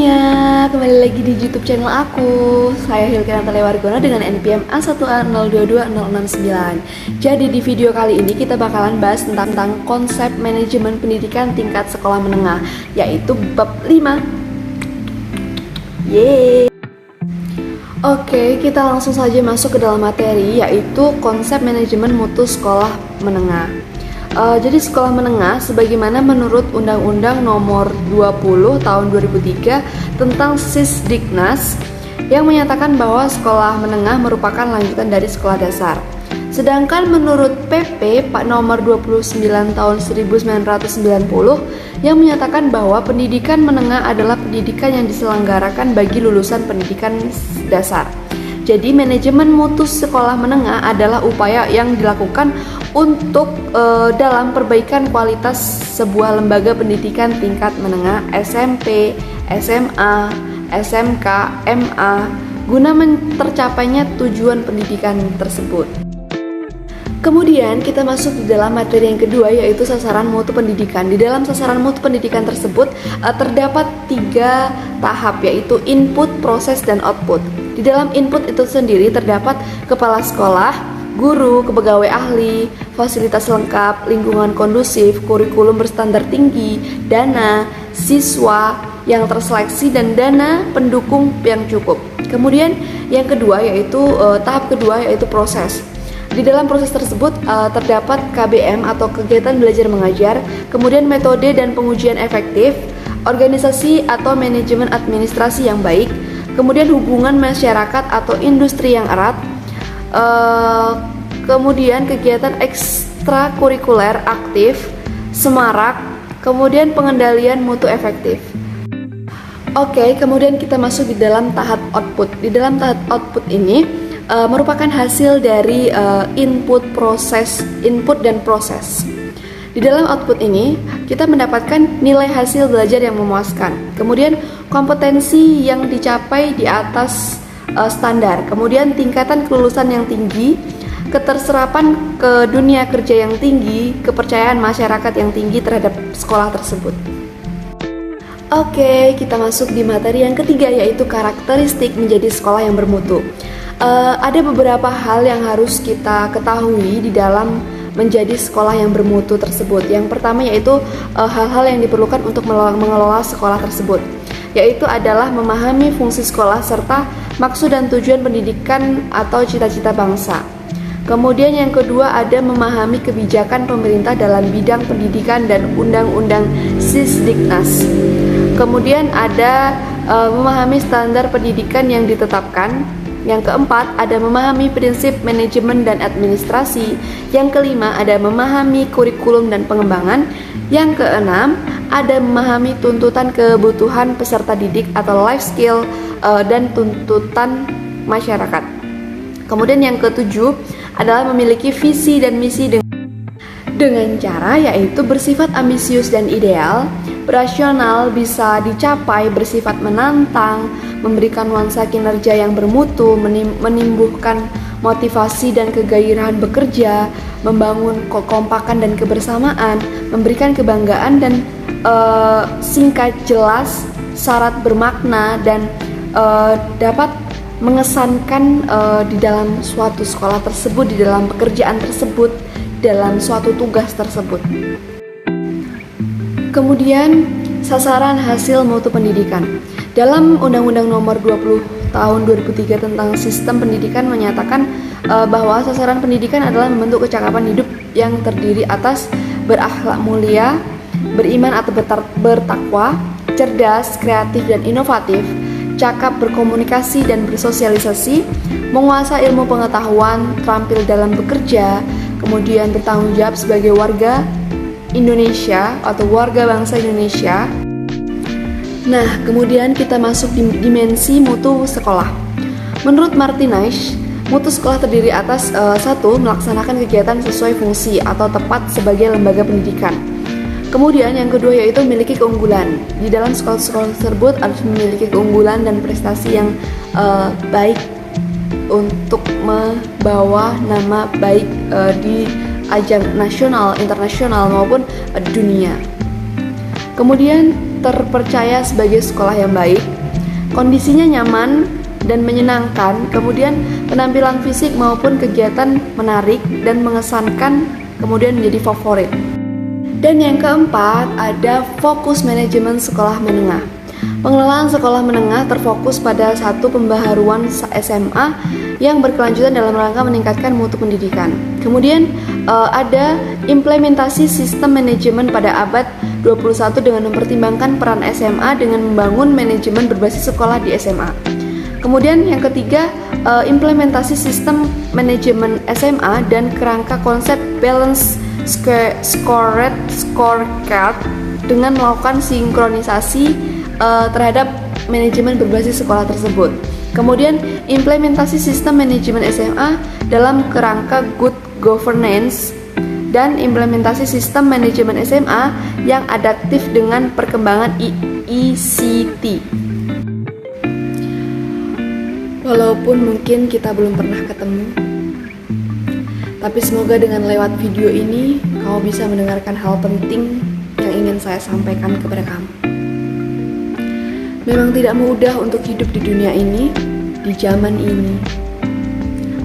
semuanya, kembali lagi di YouTube channel aku. Saya Hilke Natalia Wargono dengan NPM A1A022069. Jadi di video kali ini kita bakalan bahas tentang konsep manajemen pendidikan tingkat sekolah menengah, yaitu bab 5. Yeay. Oke, kita langsung saja masuk ke dalam materi, yaitu konsep manajemen mutu sekolah menengah. Jadi sekolah menengah sebagaimana menurut Undang-Undang Nomor 20 Tahun 2003 tentang Sisdiknas yang menyatakan bahwa sekolah menengah merupakan lanjutan dari sekolah dasar. Sedangkan menurut PP Nomor 29 Tahun 1990 yang menyatakan bahwa pendidikan menengah adalah pendidikan yang diselenggarakan bagi lulusan pendidikan dasar. Jadi manajemen mutu sekolah menengah adalah upaya yang dilakukan untuk dalam perbaikan kualitas sebuah lembaga pendidikan tingkat menengah SMP, SMA, SMK, MA guna tercapainya tujuan pendidikan tersebut. Kemudian kita masuk di dalam materi yang kedua, yaitu sasaran mutu pendidikan. Di dalam sasaran mutu pendidikan tersebut terdapat 3 tahap, yaitu input, proses, dan output. Di dalam input itu sendiri terdapat kepala sekolah, guru, kepegawai ahli, fasilitas lengkap, lingkungan kondusif, kurikulum berstandar tinggi, dana, siswa yang terseleksi, dan dana pendukung yang cukup. Kemudian yang kedua yaitu tahap kedua yaitu proses. Di dalam proses tersebut terdapat KBM atau kegiatan belajar mengajar, kemudian metode dan pengujian efektif, organisasi atau manajemen administrasi yang baik, kemudian hubungan masyarakat atau industri yang erat, kemudian kegiatan ekstrakurikuler aktif, semarak, kemudian pengendalian mutu efektif. Oke, kemudian kita masuk di dalam tahap output. Di dalam tahap output ini merupakan hasil dari input dan proses. Di dalam output ini kita mendapatkan nilai hasil belajar yang memuaskan, kemudian kompetensi yang dicapai di atas standar, kemudian tingkatan kelulusan yang tinggi, keterserapan ke dunia kerja yang tinggi, kepercayaan masyarakat yang tinggi terhadap sekolah tersebut. Oke, kita masuk di materi yang ketiga, yaitu karakteristik menjadi sekolah yang bermutu. Ada beberapa hal yang harus kita ketahui di dalam menjadi sekolah yang bermutu tersebut. Yang pertama yaitu hal-hal yang diperlukan untuk mengelola sekolah tersebut, yaitu adalah memahami fungsi sekolah serta maksud dan tujuan pendidikan atau cita-cita bangsa. Kemudian yang kedua ada memahami kebijakan pemerintah dalam bidang pendidikan dan undang-undang Sisdiknas. Kemudian ada memahami standar pendidikan yang ditetapkan. Yang keempat ada memahami prinsip manajemen dan administrasi. Yang kelima ada memahami kurikulum dan pengembangan. Yang keenam ada memahami tuntutan kebutuhan peserta didik atau life skill dan tuntutan masyarakat. Kemudian yang ketujuh adalah memiliki visi dan misi dengan cara yaitu bersifat ambisius dan ideal, rasional, bisa dicapai, bersifat menantang, memberikan nuansa kinerja yang bermutu, menumbuhkan motivasi dan kegairahan bekerja, membangun kekompakan dan kebersamaan, memberikan kebanggaan dan singkat, jelas, syarat bermakna, dan dapat mengesankan di dalam suatu sekolah tersebut, di dalam pekerjaan tersebut, dalam suatu tugas tersebut. Kemudian sasaran hasil mutu pendidikan. Dalam Undang-Undang Nomor 20 Tahun 2003 tentang Sistem Pendidikan menyatakan bahwa sasaran pendidikan adalah membentuk kecakapan hidup yang terdiri atas berakhlak mulia, beriman atau bertakwa, cerdas, kreatif dan inovatif, cakap berkomunikasi dan bersosialisasi, menguasai ilmu pengetahuan, terampil dalam bekerja, kemudian bertanggung jawab sebagai warga Indonesia atau warga bangsa Indonesia. Nah, kemudian kita masuk di dimensi mutu sekolah. Menurut Martinez, mutu sekolah terdiri atas 1. Melaksanakan kegiatan sesuai fungsi atau tepat sebagai lembaga pendidikan. Kemudian yang kedua yaitu memiliki keunggulan. Di dalam sekolah-sekolah tersebut harus memiliki keunggulan dan prestasi yang baik untuk membawa nama baik di ajang nasional, internasional maupun dunia. Kemudian terpercaya sebagai sekolah yang baik, kondisinya nyaman dan menyenangkan, kemudian penampilan fisik maupun kegiatan menarik dan mengesankan, kemudian menjadi favorit. Dan yang keempat, ada fokus manajemen sekolah menengah. Pengelolaan sekolah menengah terfokus pada satu pembaharuan SMA yang berkelanjutan dalam rangka meningkatkan mutu pendidikan. Kemudian ada implementasi sistem manajemen pada abad 21 dengan mempertimbangkan peran SMA dengan membangun manajemen berbasis sekolah di SMA. Kemudian yang ketiga, implementasi sistem manajemen SMA dan kerangka konsep balance scorecard dengan melakukan sinkronisasi terhadap manajemen berbasis sekolah tersebut. Kemudian implementasi sistem manajemen SMA dalam kerangka good governance dan implementasi sistem manajemen SMA yang adaptif dengan perkembangan ICT. Walaupun mungkin kita belum pernah ketemu, tapi semoga dengan lewat video ini kamu bisa mendengarkan hal penting yang ingin saya sampaikan kepada kamu. Memang tidak mudah untuk hidup di dunia ini, di zaman ini.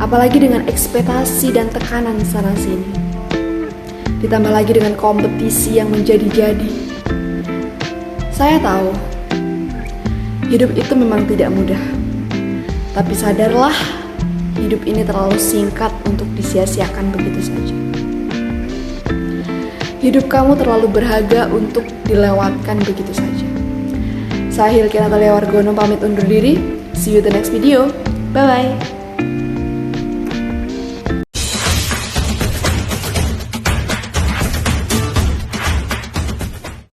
Apalagi dengan ekspektasi dan tekanan sana-sini. Ditambah lagi dengan kompetisi yang menjadi-jadi. Saya tahu, hidup itu memang tidak mudah. Tapi sadarlah, hidup ini terlalu singkat untuk disia-siakan begitu saja. Hidup kamu terlalu berharga untuk dilewatkan begitu saja. Saya Hilki Natalia Wargono pamit undur diri. See you the next video. Bye-bye.